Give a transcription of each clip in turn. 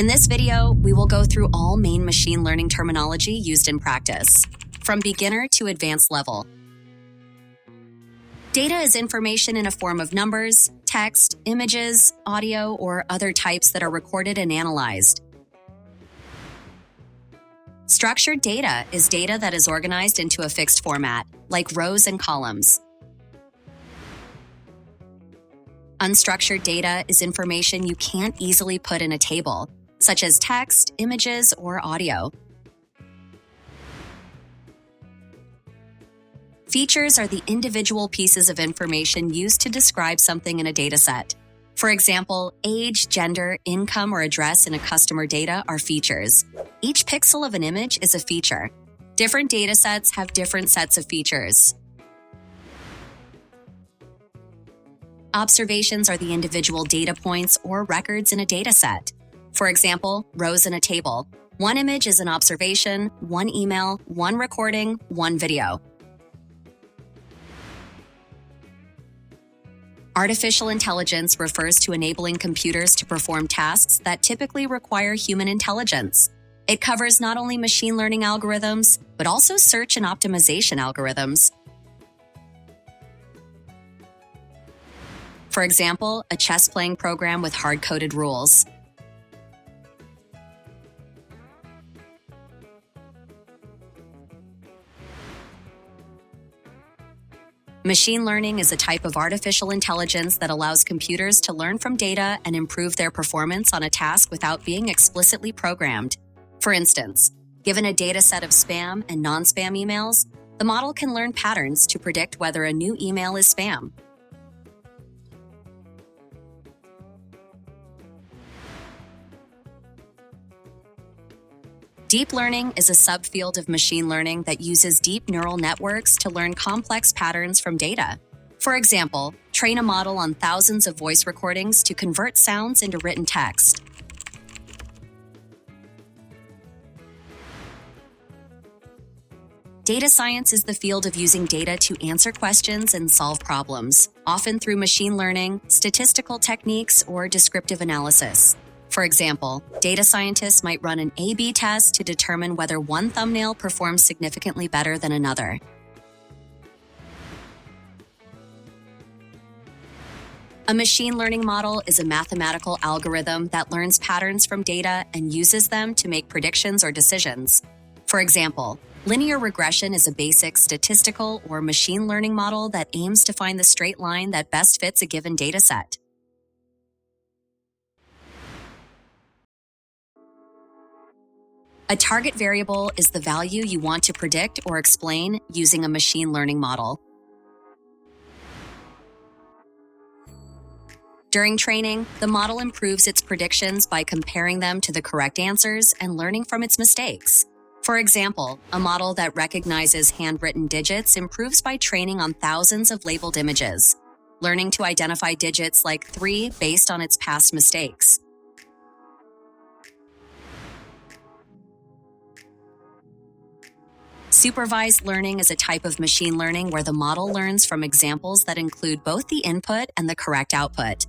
In this video, we will go through all main machine learning terminology used in practice, from beginner to advanced level. Data is information in a form of numbers, text, images, audio, or other types that are recorded and analyzed. Structured data is data that is organized into a fixed format, like rows and columns. Unstructured data is information you can't easily put in a table, such as text, images, or audio. Features are the individual pieces of information used to describe something in a dataset. For example, age, gender, income, or address in a customer data are features. Each pixel of an image is a feature. Different datasets have different sets of features. Observations are the individual data points or records in a dataset. For example, rows in a table. One image is an observation, one email, one recording, one video. Artificial intelligence refers to enabling computers to perform tasks that typically require human intelligence. It covers not only machine learning algorithms, but also search and optimization algorithms. For example, a chess-playing program with hard-coded rules. Machine learning is a type of artificial intelligence that allows computers to learn from data and improve their performance on a task without being explicitly programmed. For instance, given a data set of spam and non-spam emails, the model can learn patterns to predict whether a new email is spam. Deep learning is a subfield of machine learning that uses deep neural networks to learn complex patterns from data. For example, train a model on thousands of voice recordings to convert sounds into written text. Data science is the field of using data to answer questions and solve problems, often through machine learning, statistical techniques, or descriptive analysis. For example, data scientists might run an A/B test to determine whether one thumbnail performs significantly better than another. A machine learning model is a mathematical algorithm that learns patterns from data and uses them to make predictions or decisions. For example, linear regression is a basic statistical or machine learning model that aims to find the straight line that best fits a given data set. A target variable is the value you want to predict or explain using a machine learning model. During training, the model improves its predictions by comparing them to the correct answers and learning from its mistakes. For example, a model that recognizes handwritten digits improves by training on thousands of labeled images, learning to identify digits like 3 based on its past mistakes. Supervised learning is a type of machine learning where the model learns from examples that include both the input and the correct output.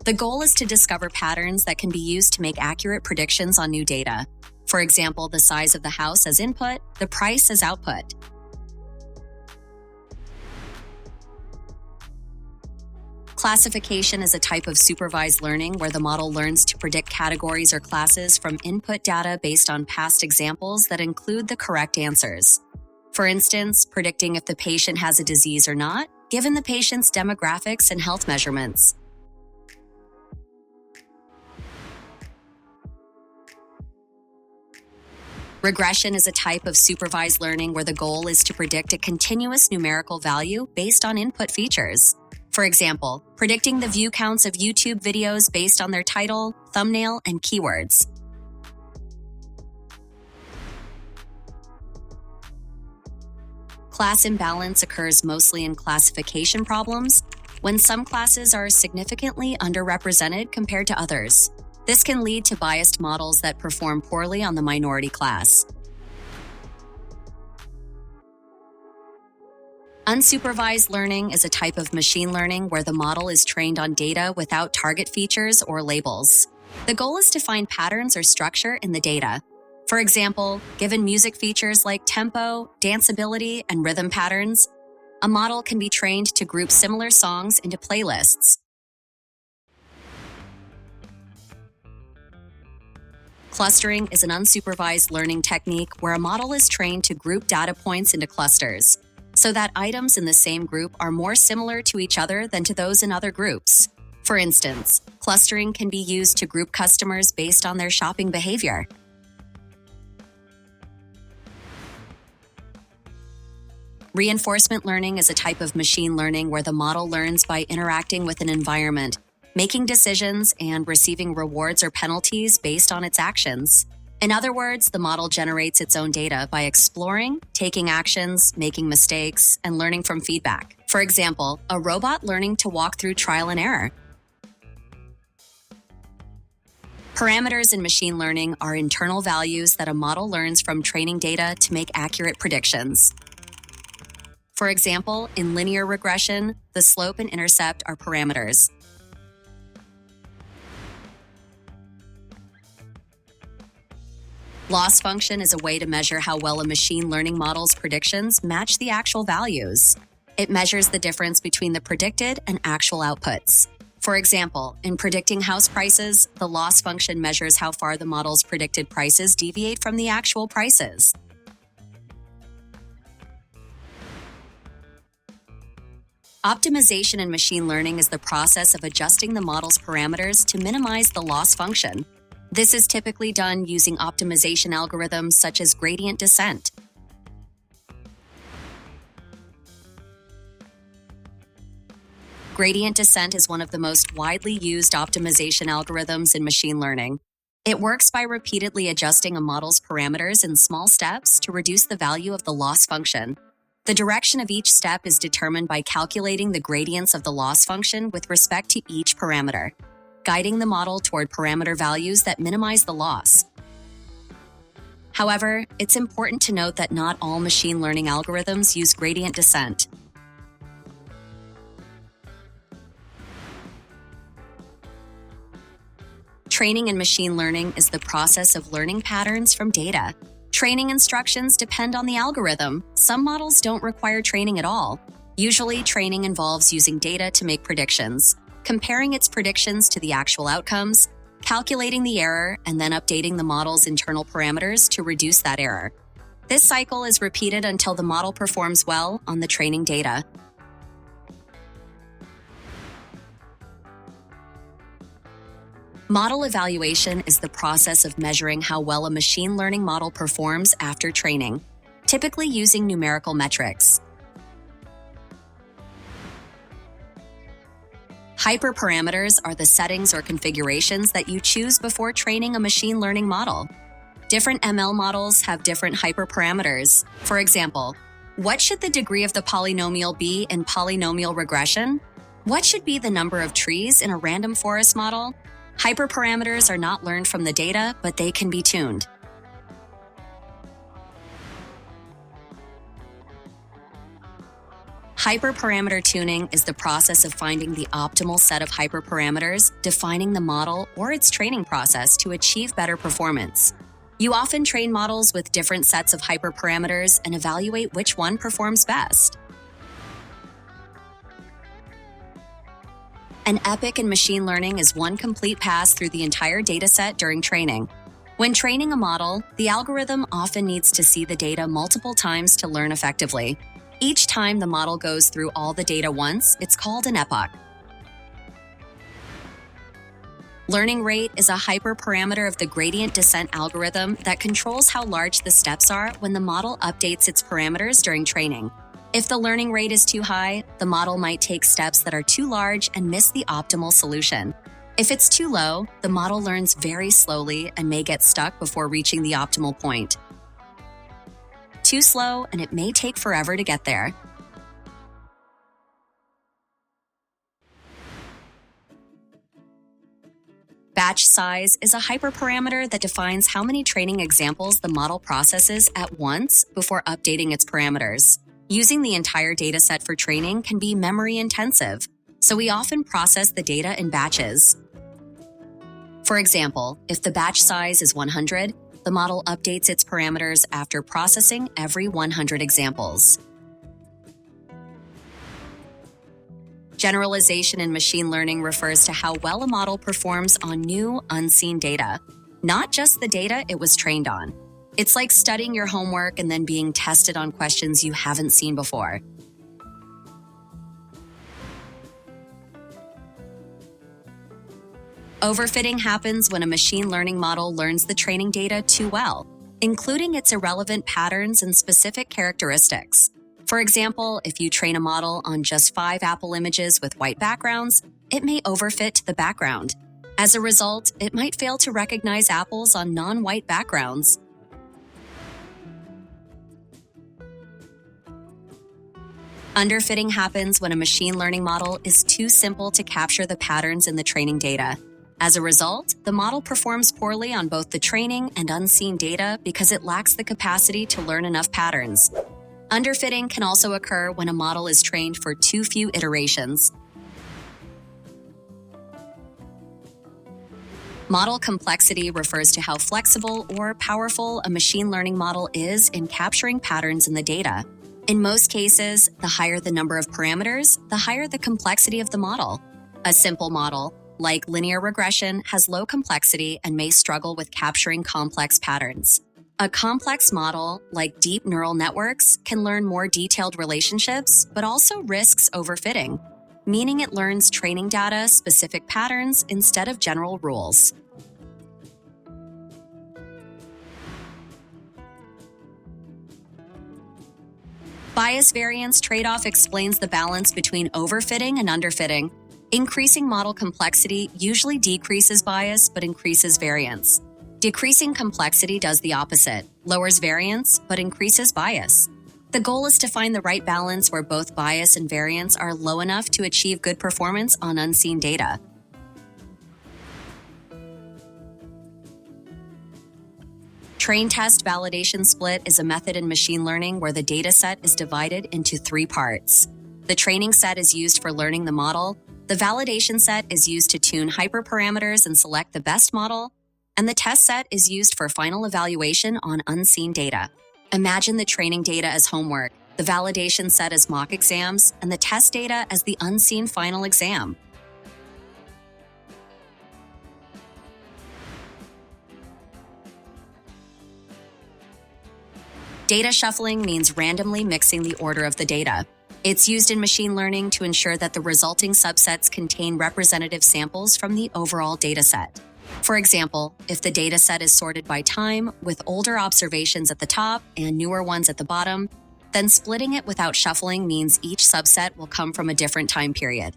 The goal is to discover patterns that can be used to make accurate predictions on new data. For example, the size of the house as input, the price as output. Classification is a type of supervised learning where the model learns to predict categories or classes from input data based on past examples that include the correct answers. For instance, predicting if the patient has a disease or not, given the patient's demographics and health measurements. Regression is a type of supervised learning where the goal is to predict a continuous numerical value based on input features. For example, predicting the view counts of YouTube videos based on their title, thumbnail, and keywords. Class imbalance occurs mostly in classification problems, when some classes are significantly underrepresented compared to others. This can lead to biased models that perform poorly on the minority class. Unsupervised learning is a type of machine learning where the model is trained on data without target features or labels. The goal is to find patterns or structure in the data. For example, given music features like tempo, danceability, and rhythm patterns, a model can be trained to group similar songs into playlists. Clustering is an unsupervised learning technique where a model is trained to group data points into clusters, so that items in the same group are more similar to each other than to those in other groups. For instance, clustering can be used to group customers based on their shopping behavior. Reinforcement learning is a type of machine learning where the model learns by interacting with an environment, making decisions, and receiving rewards or penalties based on its actions. In other words, the model generates its own data by exploring, taking actions, making mistakes, and learning from feedback. For example, a robot learning to walk through trial and error. Parameters in machine learning are internal values that a model learns from training data to make accurate predictions. For example, in linear regression, the slope and intercept are parameters. Loss function is a way to measure how well a machine learning model's predictions match the actual values. It measures the difference between the predicted and actual outputs. For example, in predicting house prices, the loss function measures how far the model's predicted prices deviate from the actual prices. Optimization in machine learning is the process of adjusting the model's parameters to minimize the loss function. This is typically done using optimization algorithms such as gradient descent. Gradient descent is one of the most widely used optimization algorithms in machine learning. It works by repeatedly adjusting a model's parameters in small steps to reduce the value of the loss function. The direction of each step is determined by calculating the gradients of the loss function with respect to each parameter, guiding the model toward parameter values that minimize the loss. However, it's important to note that not all machine learning algorithms use gradient descent. Training in machine learning is the process of learning patterns from data. Training instructions depend on the algorithm. Some models don't require training at all. Usually, training involves using data to make predictions, comparing its predictions to the actual outcomes, calculating the error, and then updating the model's internal parameters to reduce that error. This cycle is repeated until the model performs well on the training data. Model evaluation is the process of measuring how well a machine learning model performs after training, typically using numerical metrics. Hyperparameters are the settings or configurations that you choose before training a machine learning model. Different ML models have different hyperparameters. For example, what should the degree of the polynomial be in polynomial regression? What should be the number of trees in a random forest model? Hyperparameters are not learned from the data, but they can be tuned. Hyperparameter tuning is the process of finding the optimal set of hyperparameters, defining the model or its training process to achieve better performance. You often train models with different sets of hyperparameters and evaluate which one performs best. An epoch in machine learning is one complete pass through the entire dataset during training. When training a model, the algorithm often needs to see the data multiple times to learn effectively. Each time the model goes through all the data once, it's called an epoch. Learning rate is a hyperparameter of the gradient descent algorithm that controls how large the steps are when the model updates its parameters during training. If the learning rate is too high, the model might take steps that are too large and miss the optimal solution. If it's too low, the model learns very slowly and may get stuck before reaching the optimal point. Too slow, and it may take forever to get there. Batch size is a hyperparameter that defines how many training examples the model processes at once before updating its parameters. Using the entire dataset for training can be memory intensive, so we often process the data in batches. For example, if the batch size is 100, the model updates its parameters after processing every 100 examples. Generalization in machine learning refers to how well a model performs on new, unseen data, not just the data it was trained on. It's like studying your homework and then being tested on questions you haven't seen before. Overfitting happens when a machine learning model learns the training data too well, including its irrelevant patterns and specific characteristics. For example, if you train a model on just 5 Apple images with white backgrounds, it may overfit the background. As a result, it might fail to recognize apples on non-white backgrounds. Underfitting happens when a machine learning model is too simple to capture the patterns in the training data. As a result, the model performs poorly on both the training and unseen data because it lacks the capacity to learn enough patterns. Underfitting can also occur when a model is trained for too few iterations. Model complexity refers to how flexible or powerful a machine learning model is in capturing patterns in the data. In most cases, the higher the number of parameters, the higher the complexity of the model. A simple model, like linear regression, has low complexity and may struggle with capturing complex patterns. A complex model, like deep neural networks, can learn more detailed relationships, but also risks overfitting, meaning it learns training data specific patterns instead of general rules. Bias-Variance Tradeoff explains the balance between overfitting and underfitting. Increasing model complexity usually decreases bias but increases variance. Decreasing complexity does the opposite, lowers variance but increases bias. The goal is to find the right balance where both bias and variance are low enough to achieve good performance on unseen data. Train-test validation split is a method in machine learning where the dataset is divided into 3 parts. The training set is used for learning the model, the validation set is used to tune hyperparameters and select the best model, and the test set is used for final evaluation on unseen data. Imagine the training data as homework, the validation set as mock exams, and the test data as the unseen final exam. Data shuffling means randomly mixing the order of the data. It's used in machine learning to ensure that the resulting subsets contain representative samples from the overall dataset. For example, if the dataset is sorted by time, with older observations at the top and newer ones at the bottom, then splitting it without shuffling means each subset will come from a different time period.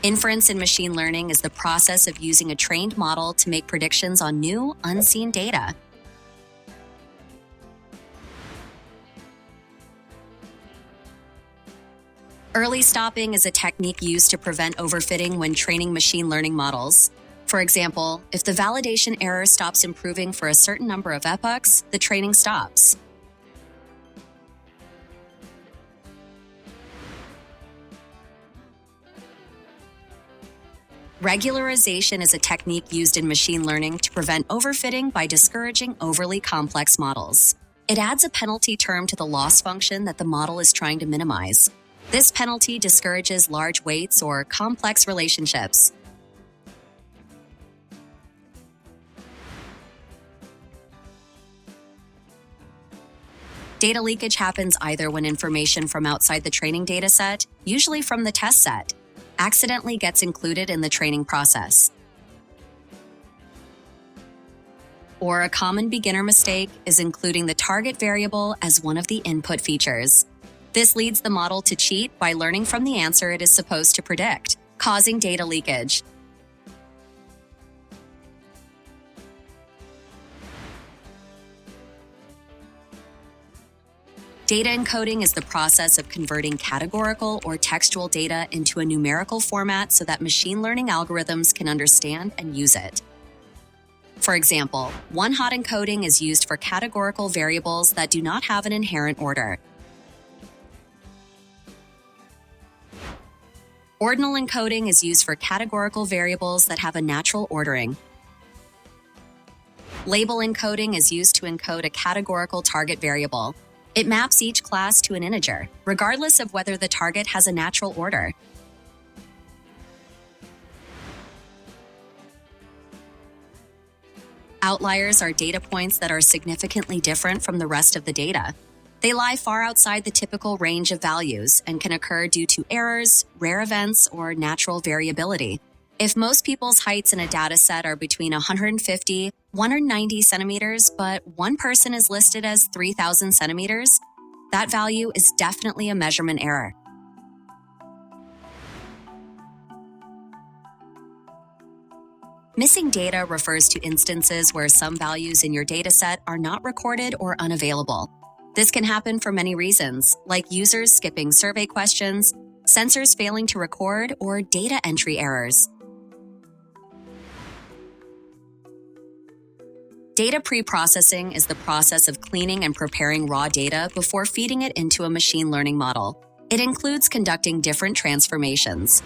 Inference in machine learning is the process of using a trained model to make predictions on new, unseen data. Early stopping is a technique used to prevent overfitting when training machine learning models. For example, if the validation error stops improving for a certain number of epochs, the training stops. Regularization is a technique used in machine learning to prevent overfitting by discouraging overly complex models. It adds a penalty term to the loss function that the model is trying to minimize. This penalty discourages large weights or complex relationships. Data leakage happens either when information from outside the training dataset, usually from the test set, accidentally gets included in the training process. Or a common beginner mistake is including the target variable as one of the input features. This leads the model to cheat by learning from the answer it is supposed to predict, causing data leakage. Data encoding is the process of converting categorical or textual data into a numerical format so that machine learning algorithms can understand and use it. For example, one-hot encoding is used for categorical variables that do not have an inherent order. Ordinal encoding is used for categorical variables that have a natural ordering. Label encoding is used to encode a categorical target variable. It maps each class to an integer, regardless of whether the target has a natural order. Outliers are data points that are significantly different from the rest of the data. They lie far outside the typical range of values and can occur due to errors, rare events, or natural variability. If most people's heights in a data set are between 150, 190 centimeters, but one person is listed as 3,000 centimeters, that value is definitely a measurement error. Missing data refers to instances where some values in your dataset are not recorded or unavailable. This can happen for many reasons, like users skipping survey questions, sensors failing to record, or data entry errors. Data preprocessing is the process of cleaning and preparing raw data before feeding it into a machine learning model. It includes conducting different transformations.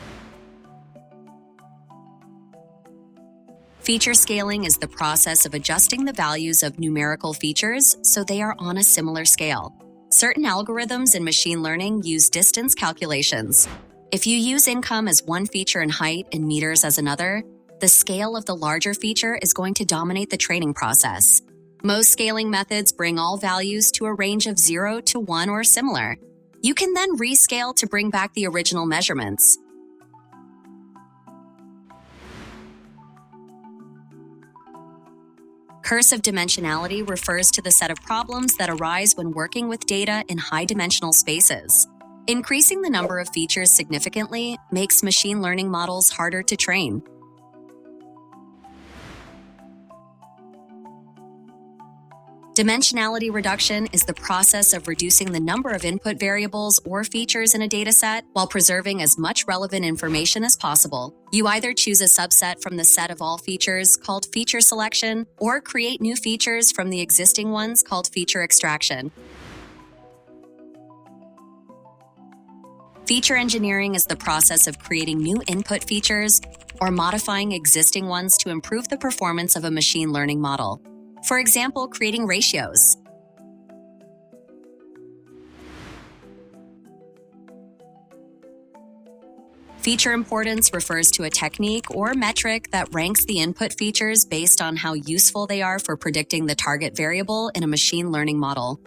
Feature scaling is the process of adjusting the values of numerical features so they are on a similar scale. Certain algorithms in machine learning use distance calculations. If you use income as one feature and height in meters as another, the scale of the larger feature is going to dominate the training process. Most scaling methods bring all values to a range of 0 to 1 or similar. You can then rescale to bring back the original measurements. Cursive dimensionality refers to the set of problems that arise when working with data in high-dimensional spaces. Increasing the number of features significantly makes machine learning models harder to train. Dimensionality reduction is the process of reducing the number of input variables or features in a dataset while preserving as much relevant information as possible. You either choose a subset from the set of all features, called feature selection, or create new features from the existing ones, called feature extraction. Feature engineering is the process of creating new input features or modifying existing ones to improve the performance of a machine learning model. For example, creating ratios. Feature importance refers to a technique or metric that ranks the input features based on how useful they are for predicting the target variable in a machine learning model.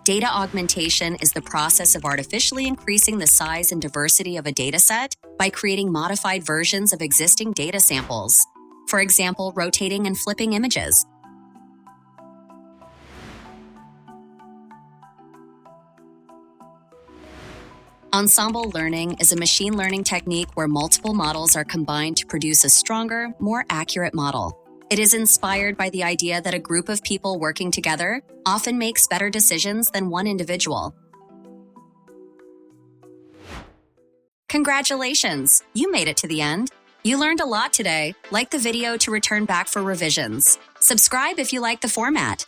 Data augmentation is the process of artificially increasing the size and diversity of a dataset by creating modified versions of existing data samples. For example, rotating and flipping images. Ensemble Learning is a machine learning technique where multiple models are combined to produce a stronger, more accurate model. It is inspired by the idea that a group of people working together often makes better decisions than one individual. Congratulations! You made it to the end. You learned a lot today. Like the video to return back for revisions. Subscribe if you like the format.